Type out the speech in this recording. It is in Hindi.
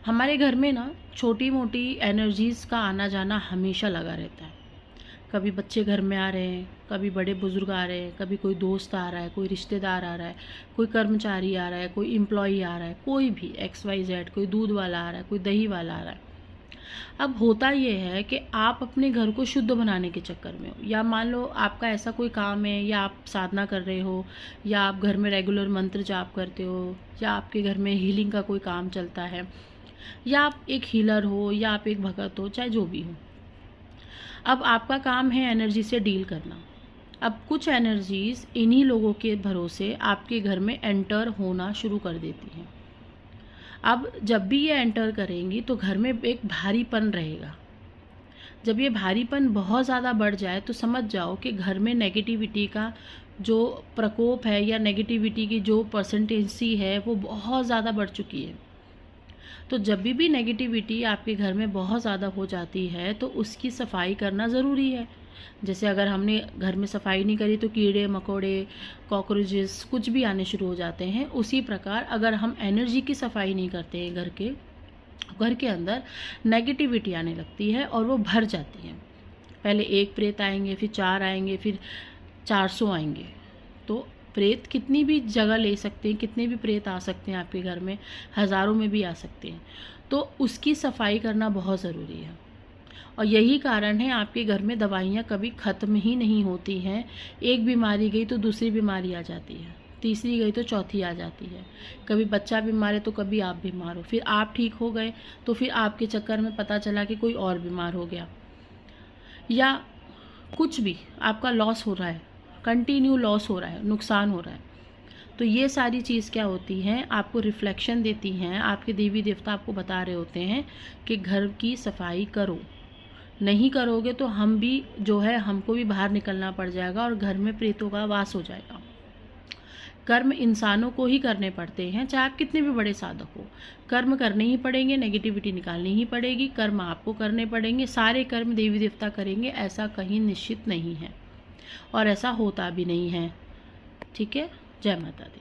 हमारे घर में ना छोटी मोटी एनर्जीज़ का आना जाना हमेशा लगा रहता है। कभी बच्चे घर में आ रहे हैं, कभी बड़े बुजुर्ग आ रहे हैं, कभी कोई दोस्त आ रहा है, कोई रिश्तेदार आ रहा है, कोई कर्मचारी आ रहा है, कोई एम्प्लॉई आ रहा है, कोई भी XYZ, कोई दूध वाला आ रहा है, कोई दही वाला आ रहा है। अब होता ये है कि आप अपने घर को शुद्ध बनाने के चक्कर में हो, या मान लो आपका ऐसा कोई काम है, या आप साधना कर रहे हो, या आप घर में रेगुलर मंत्र जाप करते हो, या आपके घर में हीलिंग का कोई काम चलता है, या आप एक हीलर हो, या आप एक भगत हो, चाहे जो भी हो। अब आपका काम है एनर्जी से डील करना। अब कुछ एनर्जीज़ इन्हीं लोगों के भरोसे आपके घर में एंटर होना शुरू कर देती हैं। अब जब भी ये एंटर करेंगी तो घर में एक भारीपन रहेगा। जब ये भारीपन बहुत ज़्यादा बढ़ जाए तो समझ जाओ कि घर में नेगेटिविटी का जो प्रकोप है, या नेगेटिविटी की जो परसेंटेज है वो बहुत ज़्यादा बढ़ चुकी है। तो जब भी नेगेटिविटी आपके घर में बहुत ज़्यादा हो जाती है तो उसकी सफाई करना ज़रूरी है। जैसे अगर हमने घर में सफाई नहीं करी तो कीड़े मकोड़े, कॉकरोचेस कुछ भी आने शुरू हो जाते हैं। उसी प्रकार अगर हम एनर्जी की सफाई नहीं करते हैं घर के अंदर नेगेटिविटी आने लगती है और वो भर जाती है। पहले 1 प्रेत आएंगे, फिर 4 आएंगे, फिर 400 आएंगे। तो प्रेत कितनी भी जगह ले सकते हैं, कितने भी प्रेत आ सकते हैं आपके घर में, हज़ारों में भी आ सकते हैं। तो उसकी सफाई करना बहुत ज़रूरी है। और यही कारण है आपके घर में दवाइयाँ कभी ख़त्म ही नहीं होती हैं। एक बीमारी गई तो दूसरी बीमारी आ जाती है, तीसरी गई तो चौथी आ जाती है। कभी बच्चा बीमार है तो कभी आप बीमार हो, फिर आप ठीक हो गए तो फिर आपके चक्कर में पता चला कि कोई और बीमार हो गया, या कुछ भी आपका लॉस हो रहा है, कंटिन्यू लॉस हो रहा है, नुकसान हो रहा है। तो ये सारी चीज़ क्या होती हैं, आपको रिफ्लेक्शन देती हैं। आपके देवी देवता आपको बता रहे होते हैं कि घर की सफाई करो। नहीं करोगे तो हम भी जो है, हमको भी बाहर निकलना पड़ जाएगा और घर में प्रेतों का वास हो जाएगा। कर्म इंसानों को ही करने पड़ते हैं, चाहे आप कितने भी बड़े साधक हो। कर्म करने ही पड़ेंगे, नेगेटिविटी निकालनी ही पड़ेगी, कर्म आपको करने पड़ेंगे। सारे कर्म देवी देवता करेंगे ऐसा कहीं निश्चित नहीं है, और ऐसा होता भी नहीं है। ठीक है। जय माता दी।